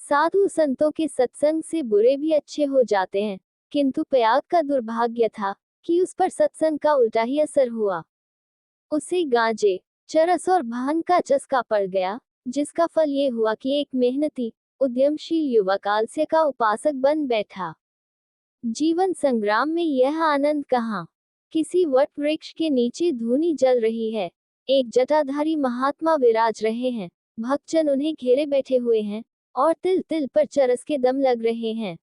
साधु संतों के सत्संग से बुरे भी अच्छे हो जाते हैं, किंतु प्रयाग का दुर्भाग्य था कि उस पर सत्संग का उल्टा ही असर हुआ। उसे गांजे, चरस और भांग का चस्का पड़ गया, जिसका फल ये हुआ कि एक मेहनती, उद्यमशील युवक आलस्य का उपासक बन बैठा। जीवन संग्राम में यह आनंद कहाँ? किसी वट वृक्ष के नीचे धूनी जल रही है, एक जटाधारी महात्मा विराज रहे हैं, भक्तजन उन्हें घेरे बैठे हुए हैं और तिल तिल पर चरस के दम लग रहे हैं।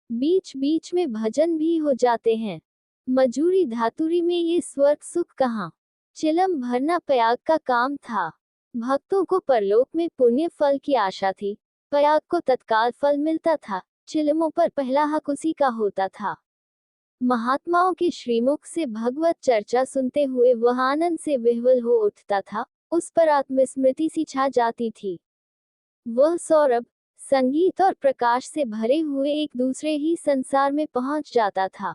बीच बीच में भजन भी हो जाते हैं। मजूरी धातुरी में ये स्वर्ग सुख कहाँ? चिलम भरना प्रयाग का काम था। भक्तों को परलोक में पुण्य फल की आशा थी, प्रयाग को तत्काल फल मिलता था, चिलमों पर पहला हक उसी का होता था। महात्माओं के श्रीमुख से भगवत चर्चा सुनते हुए वह आनंद से विह्वल हो उठता था, उस पर आत्मस्मृति सी छा जाती थी। वह सौरभ, संगीत और प्रकाश से भरे हुए एक दूसरे ही संसार में पहुंच जाता था।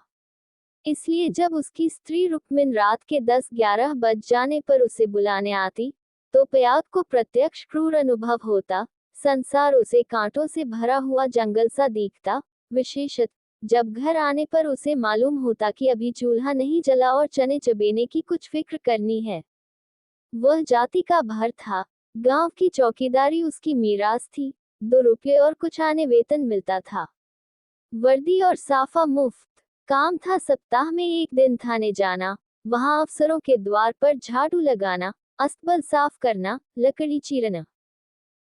इसलिए जब उसकी स्त्री रुक्मिन रात के 10-11 बज जाने पर उसे बुलाने आती, तो प्रयाग को प्रत्यक्ष क्रूर अनुभव होता, संसार उसे कांटों से भरा हुआ जंगल सा दिखता, विशेषत जब घर आने पर उसे मालूम होता कि अभी चूल्हा नहीं जला और चने चबेने की कुछ फिक्र करनी है। वह जाति का भर था, गांव की चौकीदारी उसकी मीरास थी, 2 रुपये और कुछ आने वेतन मिलता था। वर्दी और साफा मुफ्त। काम था सप्ताह में एक दिन थाने जाना, वहां अफसरों के द्वार पर झाड़ू लगाना, अस्तबल साफ करना, लकड़ी चीरना।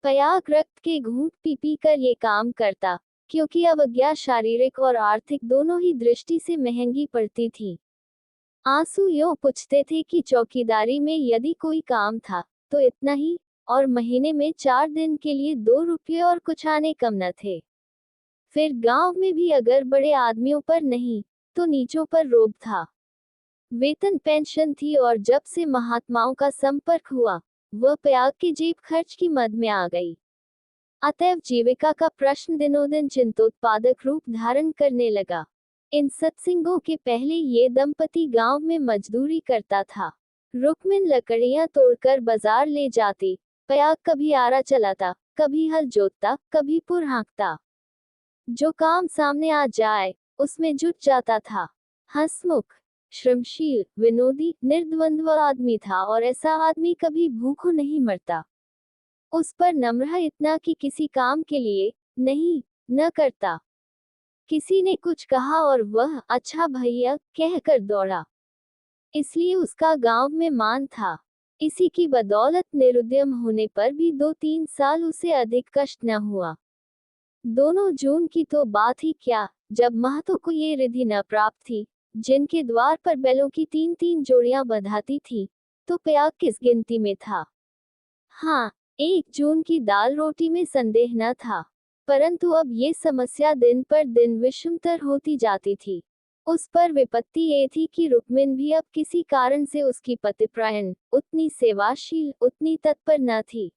प्रयाग रक्त के घूंट पी पी कर ये काम करता, क्योंकि अवज्ञा शारीरिक और आर्थिक दोनों ही दृष्टि से महंगी पड़ती थी। आंसू यूं पूछते थे कि चौकीदारी में यदि कोई काम था तो इतना ही, और महीने में 4 दिन के लिए 2 रुपये और कुछ आने कम न थे। फिर गांव में भी अगर बड़े आदमियों पर नहीं तो नीचों पर रोब था। वेतन पेंशन थी, और जब से महात्माओं का संपर्क हुआ, वह प्रयाग की जेब खर्च की मद में आ गई। अतएव जीविका का प्रश्न दिनों-दिन चिंतोत्पादक रूप धारण करने लगा। इन सत्संगों के पहले ये दंपति गांव में मजदूरी करता था। रुक्मिन लकड़ियां तोड़कर बाजार ले जाती, प्रयाग कभी आरा चलाता, कभी हल जोतता, कभी पुर हाँकता। जो काम सामने आ जाए उसमें जुट जाता था। हंसमुख, श्रमशील, विनोदी, निर्द्वंद्व आदमी था, और ऐसा आदमी कभी भूखों नहीं मरता। उस पर नम्र इतना कि किसी काम के लिए नहीं न करता। किसी ने कुछ कहा और वह अच्छा भैया कहकर दौड़ा, इसलिए उसका गांव में मान था। इसी की बदौलत निरुद्यम होने पर भी 2-3 साल उसे अधिक कष्ट न हुआ। दोनों जून की तो बात ही क्या, जब महतो को ये रिधि न प्राप्त थी, जिनके द्वार पर बैलों की 3-3 जोड़ियां बंधाती थी, तो प्रयाग किस गिनती में था। हाँ, 1 जून की दाल रोटी में संदेह न था, परंतु अब ये समस्या दिन पर दिन विषमतर होती जाती थी। उस पर विपत्ति ये थी कि रुक्मिन भी अब किसी कारण से उसकी पतिप्रायण, उतनी सेवाशील, उतनी तत्पर न थी।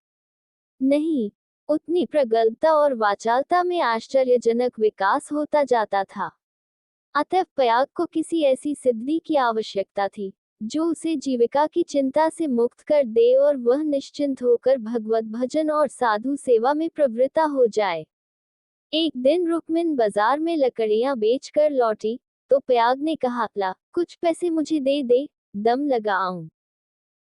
नहीं, उतनी प्रगल्भता और वाचालता में आश्चर्यजनक विकास होता जाता था। अतः प्रयाग को किसी ऐसी सिद्धि की आवश्यकता थी, जो उसे जीविका की चिंता से मुक्त कर दे और वह निश्चिंत होकर भगवत भजन और साधु सेवा में प्रवृत्ता हो जाए। एक दिन रुक्मिन बाजार में लकड़ियां बेचकर लौटी, तो प्रयाग ने कहा, ला कुछ पैसे मुझे दे दे, दम लगाऊं।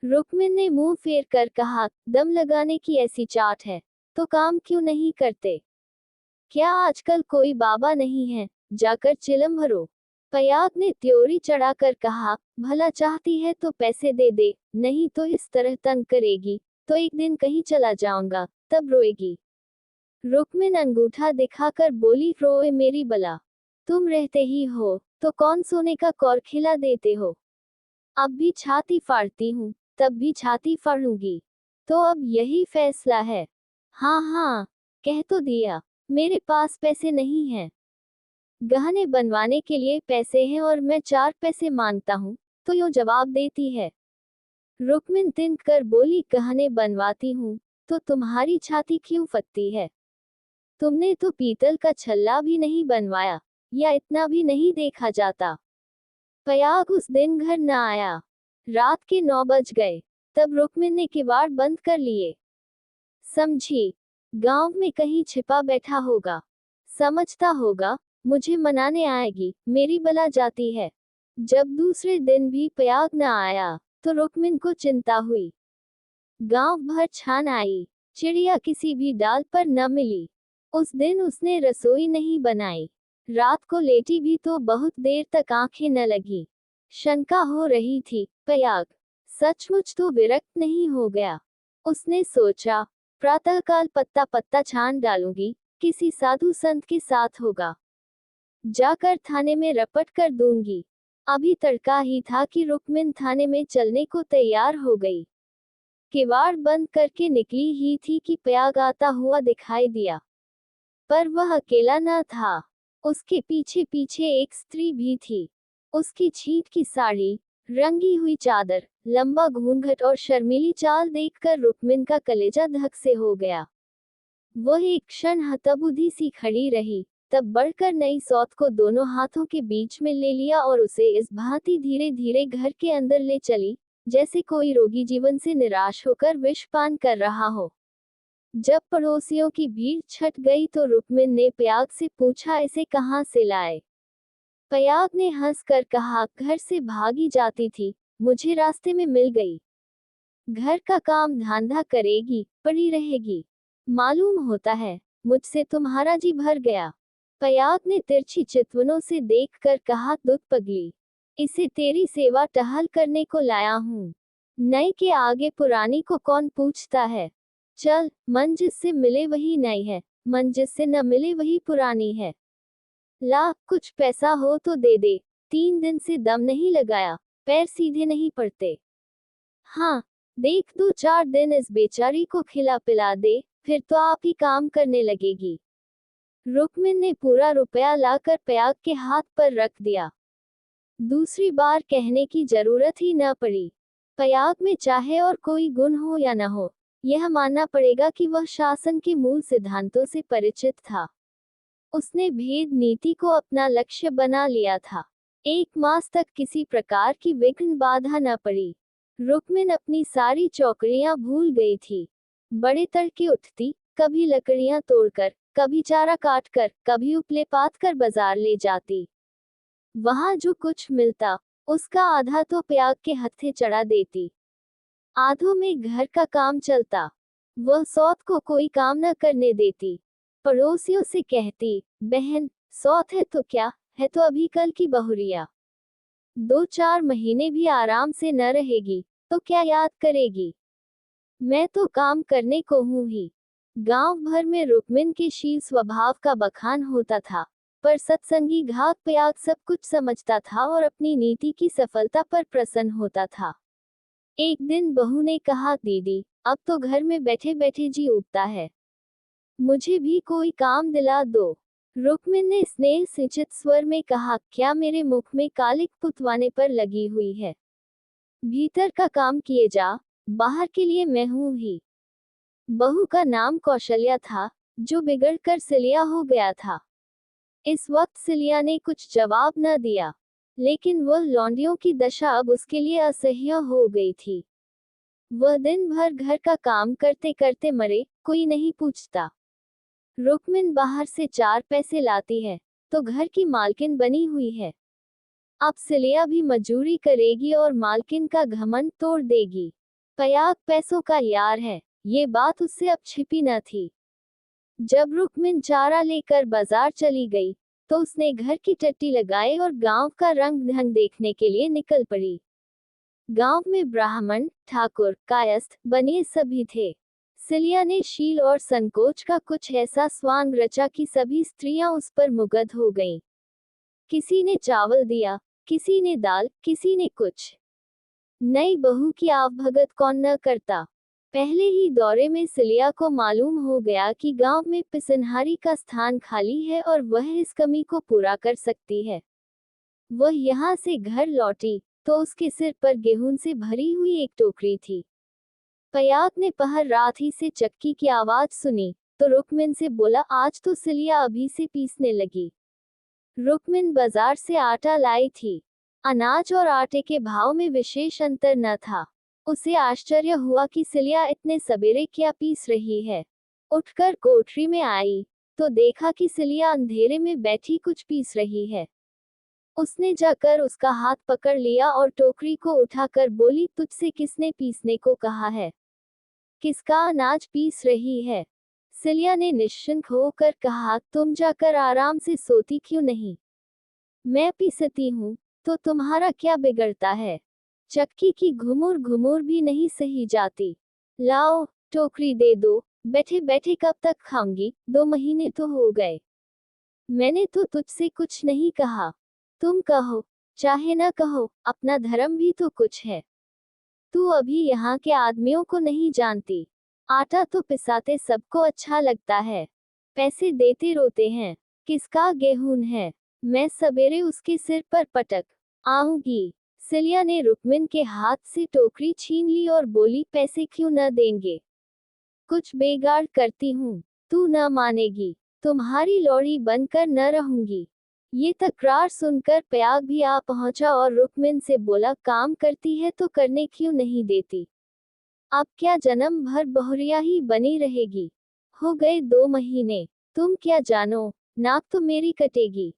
रुक्मिन ने मुंह फेर कर कहा, दम लगाने की ऐसी चाट है तो काम क्यों नहीं करते? क्या आजकल कोई बाबा नहीं है, जाकर चिलम भरो। प्रयाग ने त्योरी चढ़ाकर कहा, भला चाहती है तो पैसे दे दे, नहीं तो इस तरह तंग करेगी तो एक दिन कहीं चला जाऊंगा, तब रोएगी। रुक्मिन अंगूठा दिखाकर बोली, रोए मेरी बला, तुम रहते ही हो तो कौन सोने का कौर खिला देते हो। अब भी छाती फाड़ती हूँ, तब भी छाती फाड़ूंगी, तो अब यही फैसला है। हाँ हाँ, कह तो दिया, मेरे पास पैसे नहीं हैं। गहने बनवाने के लिए पैसे हैं और मैं 4 पैसे मांगता हूँ, तो यूं जवाब देती है। रुक्मिन तिनक कर बोली, गहने बनवाती हूँ तो तुम्हारी छाती क्यों फटती है? तुमने तो पीतल का छल्ला भी नहीं बनवाया, या इतना भी नहीं देखा जाता। प्रयाग उस दिन घर न आया। रात के 9 बज गए, तब रुक्मिन ने किवाड़ बंद कर लिए। समझी, गांव में कहीं छिपा बैठा होगा। समझता होगा मुझे मनाने आएगी, मेरी बला जाती है। जब दूसरे दिन भी पयाग न आया तो रुक्मिन को चिंता हुई। गांव भर छान आई, चिड़िया किसी भी डाल पर न मिली। उस दिन उसने रसोई नहीं बनाई। रात को लेटी भी तो बहुत देर तक आंखें न लगी। शंका हो रही थी, पयाग सचमुच तो विरक्त नहीं हो गया। उसने सोचा, प्रातःकाल पत्ता पत्ता छान डालूंगी, किसी साधु संत के साथ होगा, जाकर थाने में रपट कर दूंगी। अभी तड़का ही था कि रुक्मिन थाने में चलने को तैयार हो गई। किवाड़ बंद करके निकली ही थी कि पयाग आता हुआ दिखाई दिया। पर वह अकेला न था, उसके पीछे पीछे एक स्त्री भी थी। उसकी छींट की साड़ी, रंगी हुई चादर, लंबा घूंघट और शर्मीली चाल देखकर रुक्मिन का कलेजा धक से हो गया। वह एक क्षण हतबुद्धि सी खड़ी रही, तब बढ़कर नई सौत को दोनों हाथों के बीच में ले लिया और उसे इस भांति धीरे धीरे घर के अंदर ले चली, जैसे कोई रोगी जीवन से निराश होकर विष पान कर रहा हो। जब पड़ोसियों की भीड़ छट गई तो रुक्मिन ने पयाग से पूछा, इसे कहाँ से लाए? पयाग ने हंसकर कहा, घर से भागी जाती थी, मुझे रास्ते में मिल गई। घर का काम धंधा करेगी, पड़ी रहेगी। मालूम होता है मुझसे तुम्हारा जी भर गया। पयाग ने तिरछी चितवनों से देखकर कहा, दुध पगली, इसे तेरी सेवा टहल करने को लाया हूँ। नई के आगे पुरानी को कौन पूछता है। चल, मन जिससे मिले वही नई है, मन जिससे न मिले वही पुरानी है। ला, कुछ पैसा हो तो दे दे, 3 दिन से दम नहीं लगाया, पैर सीधे नहीं पड़ते। हाँ, देख 2-4 दिन इस बेचारी को खिला पिला दे, फिर तो आप ही काम करने लगेगी। रुक्मिन ने पूरा रुपया लाकर पयाग के हाथ पर रख दिया। दूसरी बार कहने की जरूरत ही न पड़ी। पयाग में चाहे और कोई गुण हो या न हो, यह मानना पड़ेगा कि वह शासन के मूल सिद्धांतों से परिचित था। उसने भेद नीति को अपना लक्ष्य बना लिया था। 1 मास तक किसी प्रकार की विघ्न बाधा न पड़ी। रुक्मिन अपनी सारी चौकड़ियां भूल गई थी। बड़े तड़के उठती, कभी लकड़ियां तोड़कर, कभी चारा काटकर, कभी उपले पात कर बाजार ले जाती। वहां जो कुछ मिलता, उसका आधा तो पयाग के हत्थे चढ़ा देती। आधों में घर का काम चलता। वह सौत को कोई काम न करने देती। पड़ोसियों से कहती, बहन, सौत है तो क्या, है तो अभी कल की बहुरिया। 2-4 महीने भी आराम से न रहेगी तो क्या याद करेगी। मैं तो काम करने को हूं ही। गांव भर में रुक्मिन के शील स्वभाव का बखान होता था, पर सत्संगी घाक पयाग सब कुछ समझता था और अपनी नीति की सफलता पर प्रसन्न होता था। एक दिन बहू ने कहा, दीदी, अब तो घर में बैठे बैठे जी उबता है, मुझे भी कोई काम दिला दो। रुक्मिन ने स्नेह सिंचित स्वर में कहा, क्या मेरे मुख में कालिक पुतवाने पर लगी हुई है? भीतर का काम किए जा, बाहर के लिए मैं हूं ही। बहू का नाम कौशल्या था, जो बिगड़कर सिलिया हो गया था। इस वक्त सिलिया ने कुछ जवाब न दिया, लेकिन वह लौंडियों की दशा अब उसके लिए असह्य हो गई थी। वह दिन भर घर का काम करते करते मरे, कोई नहीं पूछता। रुक्मिन बाहर से 4 पैसे लाती है, तो घर की मालकिन बनी हुई है। अब सिलिया भी मजूरी करेगी और मालकिन का घमंड तोड़ देगी। पयाग पैसों का यार है, ये बात उससे अब छिपी न थी। जब रुक्मिन चारा लेकर बाजार चली गई, तो उसने घर की टट्टी लगाई और गांव का रंग ढंग देखने के लिए निकल पड़ी। गांव में ब्राह्मण, ठाकुर, कायस्थ, बनिए सभी थे। सिलिया ने शील और संकोच का कुछ ऐसा स्वांग रचा कि सभी स्त्रियां उस पर मुग्ध हो गईं। किसी ने चावल दिया, किसी ने दाल, किसी ने कुछ। नई बहू की आवभगत कौन न करता। पहले ही दौरे में सिलिया को मालूम हो गया कि गांव में पिसनहारी का स्थान खाली है और वह इस कमी को पूरा कर सकती है। वह यहाँ से घर लौटी तो उसके सिर पर गेहूं से भरी हुई एक टोकरी थी। पयाग ने पहर रात ही से चक्की की आवाज सुनी तो रुक्मिन से बोला, आज तो सिलिया अभी से पीसने लगी। रुक्मिन बाजार से आटा लाई थी। अनाज और आटे के भाव में विशेष अंतर न था। उसे आश्चर्य हुआ कि सिलिया इतने सवेरे क्या पीस रही है। उठकर कोठरी में आई तो देखा कि सिलिया अंधेरे में बैठी कुछ पीस रही है। उसने जाकर उसका हाथ पकड़ लिया और टोकरी को उठाकर बोली, तुझसे किसने पीसने को कहा है? किसका अनाज पीस रही है? सिलिया ने निश्चिंत होकर कहा, तुम जाकर आराम से सोती क्यों नहीं? मैं पीसती हूँ तो तुम्हारा क्या बिगड़ता है? चक्की की घुमुर घुमुर भी नहीं सही जाती। लाओ टोकरी दे दो, बैठे बैठे कब तक खाऊंगी? 2 महीने तो हो गए। मैंने तो तुझसे कुछ नहीं कहा। तुम कहो चाहे न कहो, अपना धर्म भी तो कुछ है। तू अभी यहाँ के आदमियों को नहीं जानती। आटा तो पिसाते सबको अच्छा लगता है, पैसे देते रोते हैं। किसका गेहूं है? मैं सवेरे उसके सिर पर पटक आऊंगी। सिलिया ने रुक्मिन के हाथ से टोकरी छीन ली और बोली, पैसे क्यों न देंगे? कुछ बेगाड़ करती हूँ, तू न मानेगी। तुम्हारी लौड़ी बनकर न रहूंगी। ये तकरार सुनकर पयाग भी आ पहुंचा और रुक्मिन से बोला, काम करती है तो करने क्यों नहीं देती? अब क्या जन्म भर बहुरिया ही बनी रहेगी? हो गए 2 महीने, तुम क्या जानो, नाक तो मेरी कटेगी।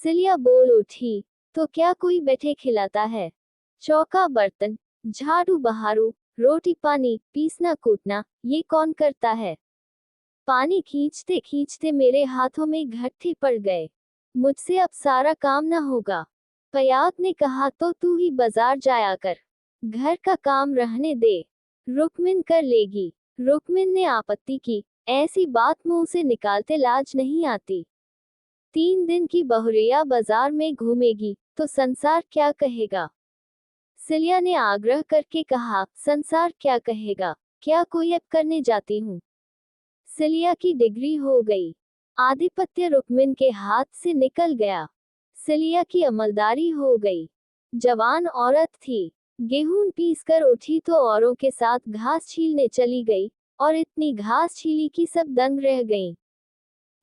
सिलिया बोल उठी, तो क्या कोई बैठे खिलाता है? चौका बर्तन, झाड़ू बहारू, रोटी पानी, पीसना कूटना, ये कौन करता है? पानी खींचते खींचते मेरे हाथों में घट्टे पड़ गए। मुझसे अब सारा काम न होगा। पयाग ने कहा, तो तू ही बाजार जाया कर, घर का काम रहने दे, रुक्मिन कर लेगी। रुक्मिन ने आपत्ति की, ऐसी बात मुंह से निकालते लाज नहीं आती। 3 दिन की बहुरिया बाजार में घूमेगी तो संसार क्या कहेगा? सिलिया ने आग्रह करके कहा, संसार क्या कहेगा? क्या कोई ऐप करने जाती हूँ? सिलिया की डिग्री हो गई। आधिपत्य रुक्मिन के हाथ से निकल गया। सिलिया की अमलदारी हो गई। जवान औरत थी। गेहूं पीस कर उठी तो औरों के साथ घास छीलने चली गई, और इतनी घास छीली कि सब दंग रह गईं।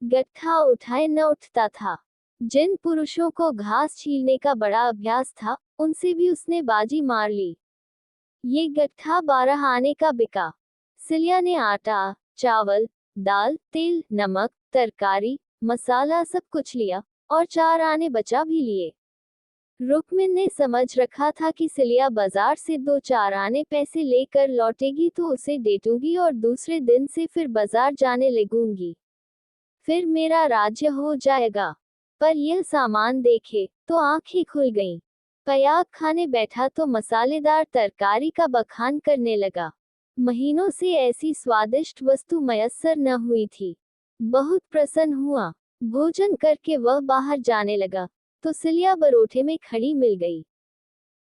गट्ठा उठाए न उठता था। जिन पुरुषों को घास छीलने का बड़ा अभ्यास था, उनसे भी उसने बाजी मार ली। ये गट्ठा 12 आने का बिका। सिलिया ने आटा, चावल, दाल, तेल, नमक, तरकारी, मसाला सब कुछ लिया, और 4 आने बचा भी लिए। रुक्मिन ने समझ रखा था कि सिलिया बाजार से 2-4 आने पैसे लेकर लौटेगी तो उसे डेटूंगी और दूसरे दिन से फिर बाजार जाने लगूंगी। फिर मेरा राज्य हो जाएगा। पर यह सामान देखे तो आंखें खुल गईं। पयाग खाने बैठा तो मसालेदार तरकारी का बखान करने लगा। महीनों से ऐसी स्वादिष्ट वस्तु मयस्सर न हुई थी। बहुत प्रसन्न हुआ। भोजन करके वह बाहर जाने लगा तो सिलिया बरोठे में खड़ी मिल गई।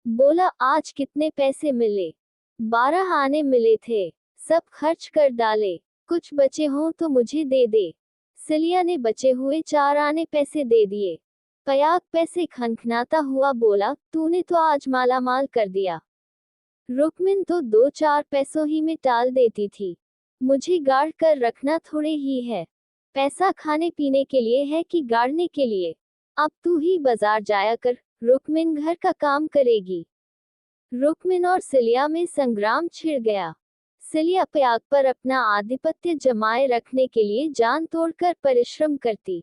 बोला, आज कितने पैसे मिले? 12 आने मिले थे, सब खर्च कर डाले। कुछ बचे हों तो मुझे दे दे। सिलिया ने बचे हुए 4 आने पैसे दे दिए। पयाग पैसे खनखनाता हुआ बोला, तूने तो आज मालामाल कर दिया। रुक्मिन तो 2-4 पैसों ही में टाल देती थी। मुझे गाड़ कर रखना थोड़े ही है। पैसा खाने पीने के लिए है कि गाड़ने के लिए? अब तू ही बाजार जाया कर, रुक्मिन घर का काम करेगी। रुक्मिन और सिलिया में संग्राम छिड़ गया। सिलिया पयाग पर अपना आधिपत्य जमाए रखने के लिए जान तोड़कर परिश्रम करती।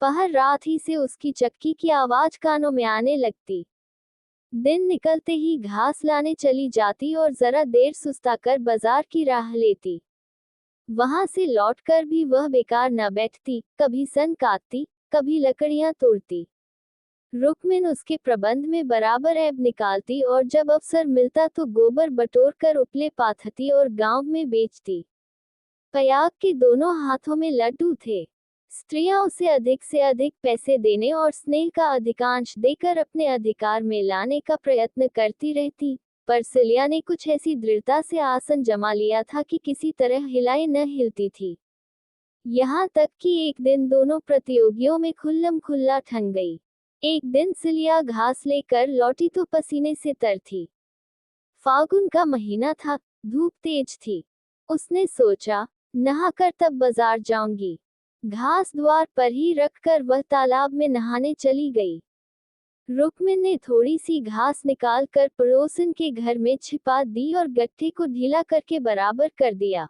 पहर रात ही से उसकी चक्की की आवाज कानों में आने लगती। दिन निकलते ही घास लाने चली जाती और जरा देर सुस्ताकर बाजार की राह लेती। वहां से लौटकर भी वह बेकार न बैठती, कभी सन काटती, कभी लकड़ियां तोड़ती। रुक्मिन उसके प्रबंध में बराबर ऐब निकालती और जब अवसर मिलता तो गोबर बटोर कर उपले पाथती और गांव में बेचती। पयाग के दोनों हाथों में लड्डू थे। स्त्रियां उसे अधिक से अधिक पैसे देने और स्नेह का अधिकांश देकर अपने अधिकार में लाने का प्रयत्न करती रहती, पर सिलिया ने कुछ ऐसी दृढ़ता से आसन जमा लिया था कि किसी तरह हिलाए न हिलती थी। यहाँ तक कि एक दिन दोनों प्रतियोगियों में खुल्लम खुल्ला ठन गई। एक दिन सिलिया घास लेकर लौटी तो पसीने से तर थी। फागुन का महीना था, धूप तेज थी। उसने सोचा, नहाकर तब बाजार जाऊंगी। घास द्वार पर ही रखकर वह तालाब में नहाने चली गई। रुक्मिन ने थोड़ी सी घास निकाल कर पड़ोसन के घर में छिपा दी और गट्ठे को ढीला करके बराबर कर दिया।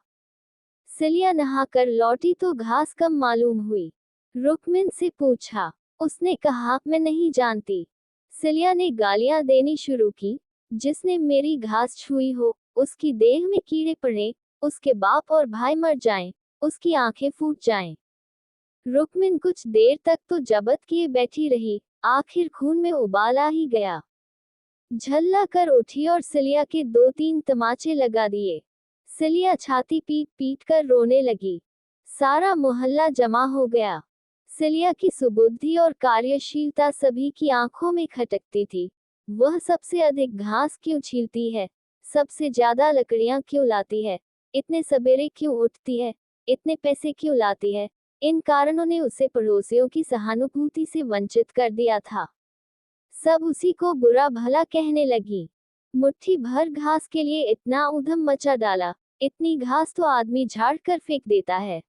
सिलिया नहाकर लौटी तो घास कम मालूम हुई। रुकमिन से पूछा। उसने कहा, मैं नहीं जानती। सिलिया ने गालियां देनी शुरू की। जिसने मेरी घास छुई हो, उसकी देह में कीड़े पड़े, उसके बाप और भाई मर जाएं, उसकी आंखें फूट जाएं। रुकमिन कुछ देर तक तो जबत किए बैठी रही, आखिर खून में उबाल आ ही गया। झल्ला कर उठी और सिलिया के 2-3 तमाचे लगा दिए। सिलिया छाती पीट पीट कर रोने लगी। सारा मोहल्ला जमा हो गया। सिलिया की सुबुद्धि और कार्यशीलता सभी की आंखों में खटकती थी। वह सबसे अधिक घास क्यों छीलती है, सबसे ज्यादा लकड़ियां क्यों लाती है, इतने सवेरे क्यों उठती है, इतने पैसे क्यों लाती है, इन कारणों ने उसे पड़ोसियों की सहानुभूति से वंचित कर दिया था। सब उसी को बुरा भला कहने लगी। मुट्ठी भर घास के लिए इतना उधम मचा डाला, इतनी घास तो आदमी झाड़ कर फेंक देता है।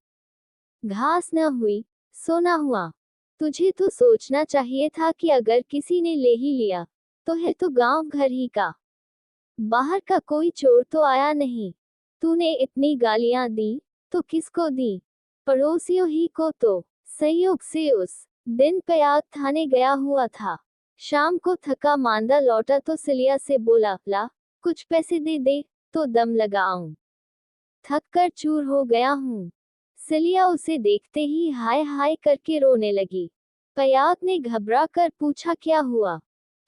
घास न हुई सो न हुआ। तुझे तो सोचना चाहिए था कि अगर किसी ने ले ही लिया तो है तो गांव घर ही का, बाहर का कोई चोर तो आया नहीं। तूने इतनी गालियां दी तो किसको दी? पड़ोसियों ही को तो। संयोग से उस दिन पयाग थाने गया हुआ था। शाम को थका मांदा लौटा तो सिलिया से बोला, ला कुछ पैसे दे दे तो दम लगाऊं, थक कर चूर हो गया हूं। सिलिया उसे देखते ही हाय हाय करके रोने लगी। पयाग ने घबरा कर पूछा, क्या हुआ,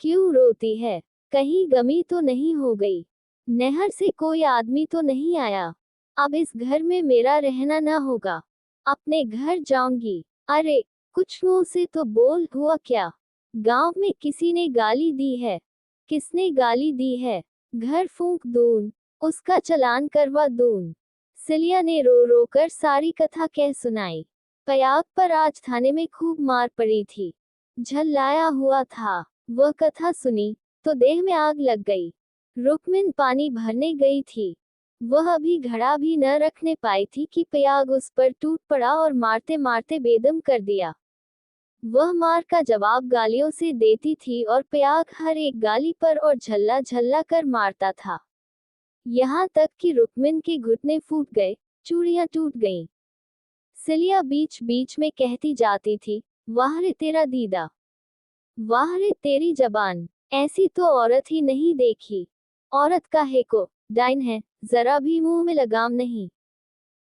क्यों रोती है, कहीं गमी तो नहीं हो गई? नहर से कोई आदमी तो नहीं आया? अब इस घर में मेरा रहना न होगा, अपने घर जाऊंगी। अरे कुछ मुंह से तो बोल, हुआ क्या? गांव में किसी ने गाली दी है? किसने गाली दी है? घर फूंक दून, उसका चालान करवा दून। सिलिया ने रो रो कर सारी कथा कह सुनाई। पयाग पर आज थाने में खूब मार पड़ी थी, झल्लाया हुआ था। वह कथा सुनी तो देह में आग लग गई। रुकमिन पानी भरने गई थी। वह अभी घड़ा भी न रखने पाई थी कि पयाग उस पर टूट पड़ा और मारते मारते बेदम कर दिया। वह मार का जवाब गालियों से देती थी और पयाग हर एक गाली पर और झल्ला झल्ला कर मारता था। यहाँ तक कि रुकमिन के घुटने फूट गए, चूड़ियां टूट गईं। सिलिया बीच बीच में कहती जाती थी, वाह रे तेरा दीदा, वाह रे तेरी जबान, ऐसी तो औरत ही नहीं देखी। औरत काहे को डाइन है, जरा भी मुंह में लगाम नहीं।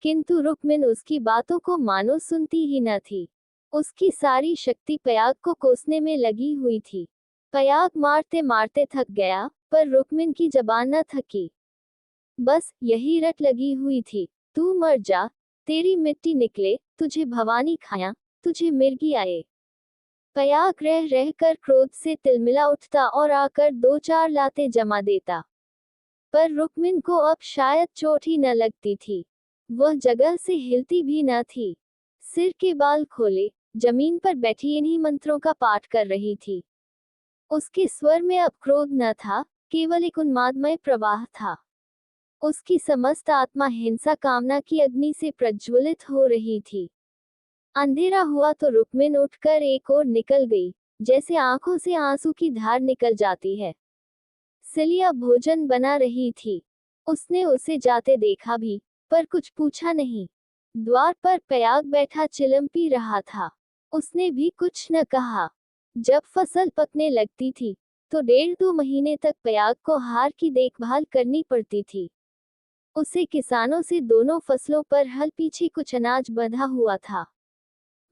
किंतु रुकमिन उसकी बातों को मानो सुनती ही न थी। उसकी सारी शक्ति पयाग को कोसने में लगी हुई थी। पयाग मारते मारते थक गया, पर रुकमिन की जबान न थकी। बस यही रट लगी हुई थी, तू मर जा, तेरी मिट्टी निकले, तुझे भवानी खाया, तुझे मिर्गी आए। पयाग रह रह कर क्रोध से तिलमिला उठता और आकर 2-4 लातें जमा देता। पर रुकमिन को अब शायद चोट ही न लगती थी। वह जगह से हिलती भी न थी। सिर के बाल खोले, जमीन पर बैठी इन्हीं मंत्रों का पाठ कर रही थी। उसके स्वर में अब क्रोध न था, केवल एक उन्मादमय प्रवाह था। उसकी समस्त आत्मा हिंसा कामना की अग्नि से प्रज्वलित हो रही थी। अंधेरा हुआ तो रुकमिन उठकर एक ओर निकल गई, जैसे आंखों से आंसू की धार निकल जाती है। सिलिया भोजन बना रही थी। उसने उसे जाते देखा भी, पर कुछ पूछा नहीं। द्वार पर पयाग बैठा चिलम पी रहा था। उसने भी कुछ न कहा। जब फसल पकने लगती थी, तो 1.5-2 महीने तक पयाग को हार की देखभाल करनी पड़ती थी। उसे किसानों से दोनों फसलों पर हल पीछे कुछ अनाज बंधा हुआ था।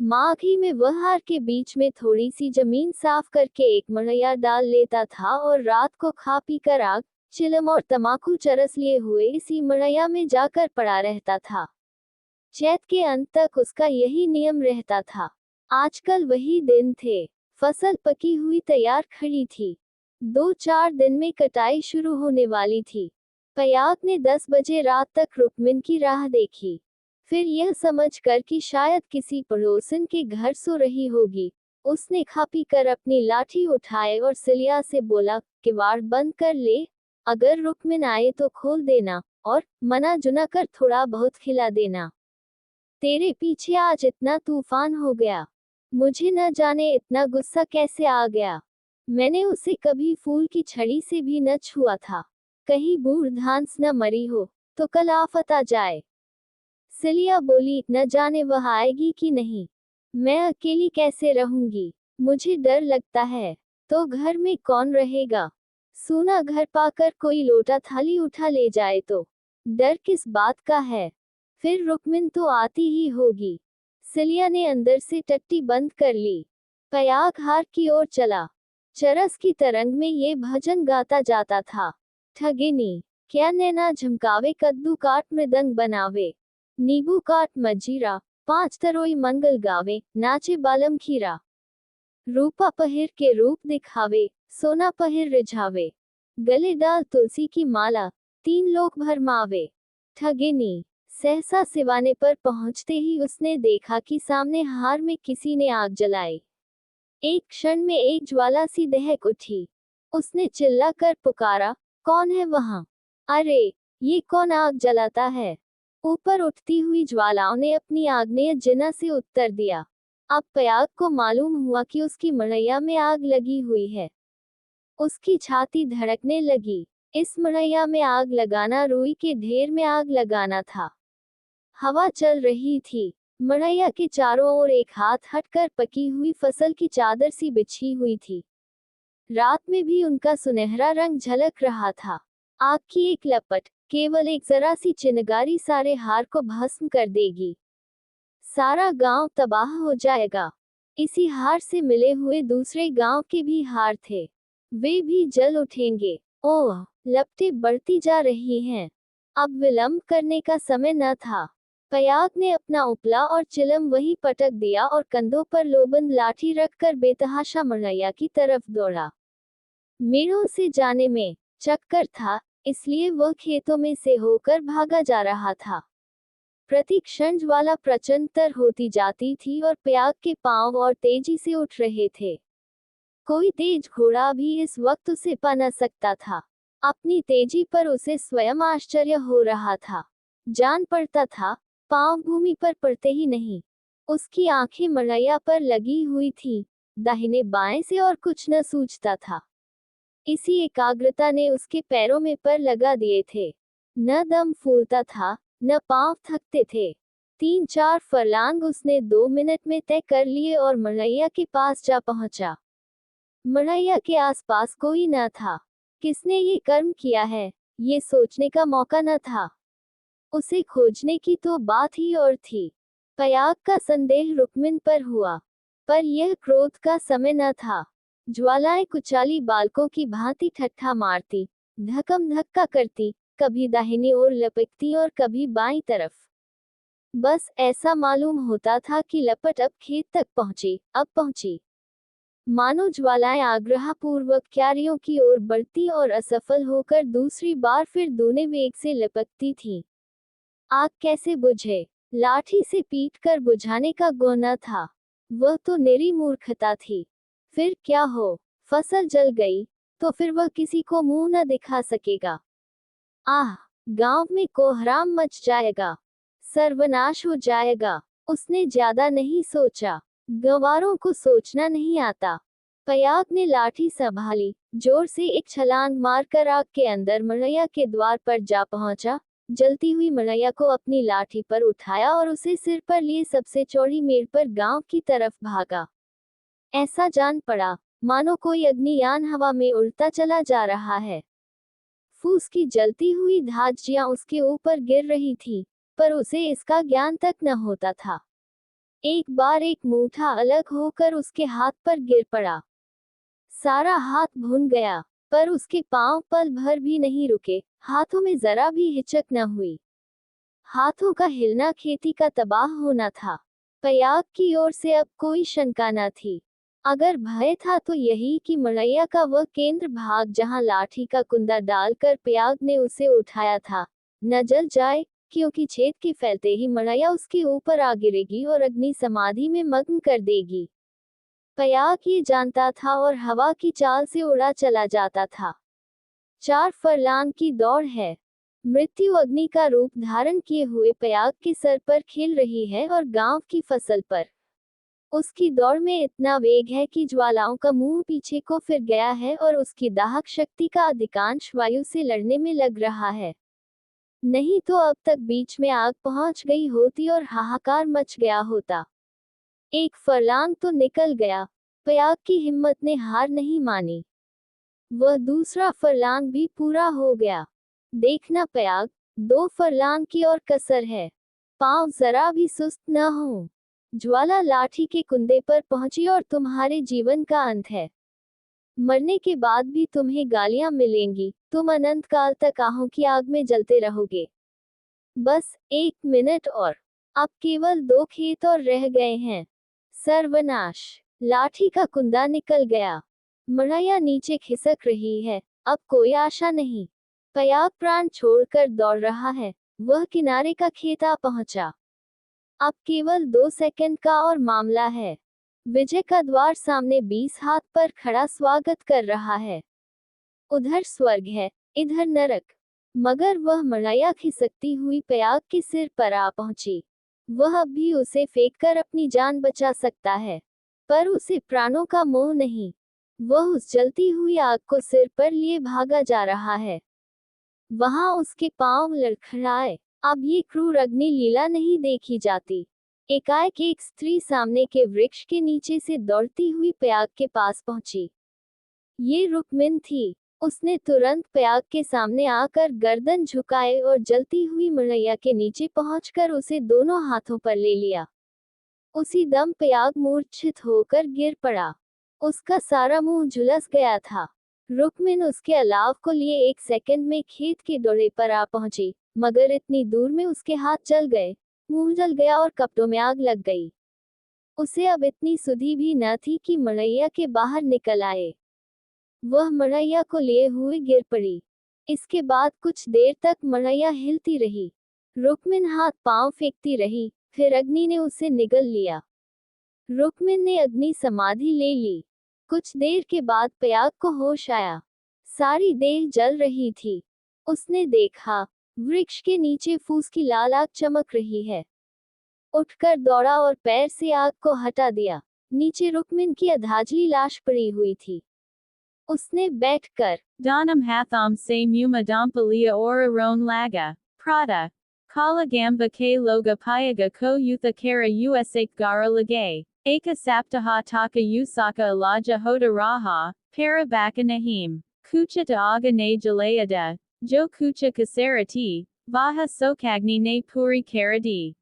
माघ ही में वह हार के बीच में थोड़ी सी जमीन साफ करके एक मड़ैया डाल लेता था और रात को खा पी कर आग, चिलम और तमाकू चरस लिए हुए इसी मड़ैया में जाकर पड़ा रहता था। चैत के अंत तक उसका यही नियम रहता था। आजकल वही दिन थे। फसल पकी हुई तैयार खड़ी थी। 2-4 दिन में कटाई शुरू होने वाली थी। पयाग ने 10 बजे रात तक रुकमिन की राह देखी। फिर यह समझकर कि शायद किसी पड़ोसन के घर सो रही होगी, उसने खा पी कर अपनी लाठी उठाए और सिलिया से बोला, किवाड़ बंद कर ले, अगर रुकमिन आए तो खोल देना, और मना जुना कर थोड़ा बहुत खिला देना। तेरे पीछे आज इतना तूफान हो गया, मुझे न जाने इतना गुस्सा कैसे आ गया। मैंने उसे कभी फूल की छड़ी से भी न छुआ था। कहीं बूढ़ धांस न मरी हो तो कल आफत आ जाए। सिलिया बोली, न जाने वह आएगी कि नहीं। मैं अकेली कैसे रहूंगी, मुझे डर लगता है। तो घर में कौन रहेगा? सूना घर पाकर कोई लोटा थाली उठा ले जाए तो डर किस बात का है? फिर रुक्मिन तो आती ही होगी। सिलिया ने अंदर से टट्टी बंद कर ली। पयाग हार की ओर चला। चरस की तरंग में ये भजन गाता जाता था। ठगिनी, क्या नैना झमकावे, कद्दू काट मृदंग बनावे, नींबू काट मजीरा, पांच तरोई मंगल गावे, नाचे बालम खीरा। रूपा पहिर के रूप दिखावे, सोना पहिर रिझावे, गले डाल तुलसी की माला, तीन लोक भरमावे। ठगिनी, सहसा सिवाने पर पहुंचते ही उसने देखा कि सामने हार में किसी ने आग जलाई। एक क्षण में एक ज्वाला सी दहक उठी। उसने चिल्लाकर पुकारा, कौन है वहां? अरे, ये कौन आग जलाता है? ऊपर उठती हुई ज्वालाओं ने अपनी आग्नेय जिना से उत्तर दिया। अब पयाग को मालूम हुआ कि उसकी मड़ैया में आग लगी हुई है। उसकी छाती धड़कने लगी। इस मड़ैया में आग लगाना रुई के ढेर में आग लगाना था। हवा चल रही थी। मड़ैया के चारों ओर एक हाथ हटकर पकी हुई फसल की चादर सी बिछी हुई थी। रात में भी उनका सुनहरा रंग झलक रहा था। आग की एक लपट, केवल एक जरा सी चिनगारी सारे हार को भस्म कर देगी। सारा गांव तबाह हो जाएगा। इसी हार से मिले हुए दूसरे गांव के भी हार थे, वे भी जल उठेंगे। ओह, लपटें बढ़ती जा रही हैं। अब विलंब करने का समय न था। पयाग ने अपना उपला और चिलम वहीं पटक दिया और कंधों पर लोबंद लाठी रखकर बेतहाशा मड़ैया की तरफ दौड़ा। मेढ़ों से जाने में चक्कर था, इसलिए वह खेतों में से होकर भागा जा रहा था। प्रति क्षण ज्वाला प्रचंडतर होती जाती थी और पयाग के पांव और तेजी से उठ रहे थे। कोई तेज घोड़ा भी इस वक्त उसे पा न सकता था। अपनी तेजी पर उसे स्वयं आश्चर्य हो रहा था। जान पड़ता था, पांव भूमि पर पड़ते ही नहीं। उसकी आंखें मड़ैया पर लगी हुई थीं, दाहिने बाएं से और कुछ न सूझता था। इसी एकाग्रता ने उसके पैरों में पर लगा दिए थे। न दम फूलता था, न पांव थकते थे। 3-4 फरलांग उसने 2 मिनट में तय कर लिए और मड़ैया के पास जा पहुंचा। मड़ैया के आसपास कोई न था। किसने ये कर्म किया है, ये सोचने का मौका न था। उसे खोजने की तो बात ही और थी। पयाग का संदेह रुक्मिन पर हुआ, पर यह क्रोध का समय न था। ज्वालाएं कुचाली बालकों की भांति ठट्ठा मारती, धक्कम धक्का करती, कभी दाहिनी ओर लपकती और कभी बाईं तरफ। बस ऐसा मालूम होता था कि लपट अब खेत तक पहुंची, अब पहुंची। मानो ज्वालाएं आग्रहपूर्वक क्यारियों की ओर बढ़ती और असफल होकर दूसरी बार फिर दूने वेग से लपकती थीं। आग कैसे बुझे? लाठी से पीट कर बुझाने का गुण था। वह तो निरी मूर्खता थी। फिर क्या हो? फसल जल गई तो फिर वह किसी को मुंह न दिखा सकेगा। आह, गांव में कोहराम मच जाएगा, सर्वनाश हो जाएगा। उसने ज्यादा नहीं सोचा। गंवारों को सोचना नहीं आता। पयाग ने लाठी संभाली, जोर से एक छलांग मारकर आग के अंदर मड़ैया के द्वार पर जा पहुंचा। जलती हुई मड़ैया को अपनी लाठी पर उठाया और उसे सिर पर लिए सबसे चौड़ी मेड़ पर गांव की तरफ भागा। ऐसा जान पड़ा, मानो कोई अग्नियान हवा में उड़ता चला जा रहा है। फूस की जलती हुई धाज्जियां उसके ऊपर गिर रही थी, पर उसे इसका ज्ञान तक न होता था। एक बार एक मूठा अलग होकर उसके हाथ पर गिर पड़ा। सारा हाथ भून गया, पर उसके पांव पल भर भी नहीं रुके, हाथों में जरा भी हिचक न हुई। हाथों का हिलना खेती का तबाह होना था। पयाग की ओर से अब कोई शंका न थी। अगर भय था तो यही कि मड़ैया का वह केंद्र भाग जहां लाठी का कुंदा डालकर पयाग ने उसे उठाया था, न जल जाए, क्योंकि छेद के फैलते ही मड़ैया उसके ऊपर आ गिरेगी और अग्नि समाधि में मग्न कर देगी। पयाग ये जानता था और हवा की चाल से उड़ा चला जाता था। 4 फरलांग की दौड़ है। मृत्यु अग्नि का रूप धारण किए हुए पयाग के सर पर खेल रही है और गांव की फसल पर। उसकी दौड़ में इतना वेग है कि ज्वालाओं का मुंह पीछे को फिर गया है और उसकी दाहक शक्ति का अधिकांश वायु से लड़ने में लग रहा है। नहीं तो अब तक बीच में आग पहुंच गई होती और हाहाकार मच गया होता। एक फरलांग तो निकल गया। पयाग की हिम्मत ने हार नहीं मानी। वह दूसरा फरलांग भी पूरा हो गया। देखना पयाग, 2 फरलांग की और कसर है। पांव जरा भी सुस्त न हो। ज्वाला लाठी के कुंदे पर पहुंची और तुम्हारे जीवन का अंत है। मरने के बाद भी तुम्हें गालियां मिलेंगी, तुम अनंत काल तक आहों की आग में जलते रहोगे। बस 1 मिनट और। अब केवल 2 खेत और रह गए हैं। सर्वनाश। लाठी का कुंदा निकल गया। मड़ैया नीचे खिसक रही है। अब कोई आशा नहीं। पयाग प्राण छोड़कर दौड़ रहा है। वह किनारे का खेत आ पहुंचा। अब केवल 2 सेकंड का और मामला है। विजय का द्वार सामने 20 हाथ पर खड़ा स्वागत कर रहा है। उधर स्वर्ग है, इधर नरक। मगर वह मड़ैया खिसकती हुई पयाग के सिर पर आ पहुंची। वह अब भी उसे फेंककर अपनी जान बचा सकता है, पर उसे प्राणों का मोह नहीं। वह उस जलती हुई आग को सिर पर लिए भागा जा रहा है। वहां उसके पांव लड़खड़ाए। अब ये क्रूर अग्नि लीला नहीं देखी जाती। एकाएक एक स्त्री सामने के वृक्ष के नीचे से दौड़ती हुई पयाग के पास पहुंची। ये रुक्मिन थी। उसने तुरंत पयाग के सामने आकर गर्दन झुकाए और जलती हुई मड़ैया के नीचे पहुंचकर उसे दोनों हाथों पर ले लिया। उसी दम पयाग मूर्छित होकर गिर पड़ा। उसका सारा मुंह झुलस गया था। रुक्मिन उसके अलाव को लिए 1 सेकंड में खेत के डोरे पर आ पहुंची, मगर इतनी दूर में उसके हाथ जल गए, मुंह जल गया और कपड़ों में आग लग गई। उसे अब इतनी सुधि भी न थी कि मड़ैया के बाहर निकल आए। वह मड़ैया को लिए हुए गिर पड़ी। इसके बाद कुछ देर तक मड़ैया हिलती रही। रुक्मिन हाथ पांव फेंकती रही, फिर अग्नि ने उसे निगल लिया। रुक्मिन ने अग्नि समाधि ले ली। कुछ देर के बाद पयाग को होश आया। सारी देह जल रही थी। उसने देखा, वृक्ष के नीचे फूस की लाल आग चमक रही है। उठकर दौड़ा और पैर से आग को हटा दिया। नीचे रुक्मिन की अधाजली लाश पड़ी हुई थी। उसने बैठकर Donam hatham se muma dampalia ora ron laga, prata. Kala gamba ke loga payaga ko yutha kara usak gara lagay. Eka saptaha taka usaka alaja hoda raha, para baka nahim. Kucha ta aga ne jalayada. Jo kucha kasarati, vaha sokagni ne puri karadi.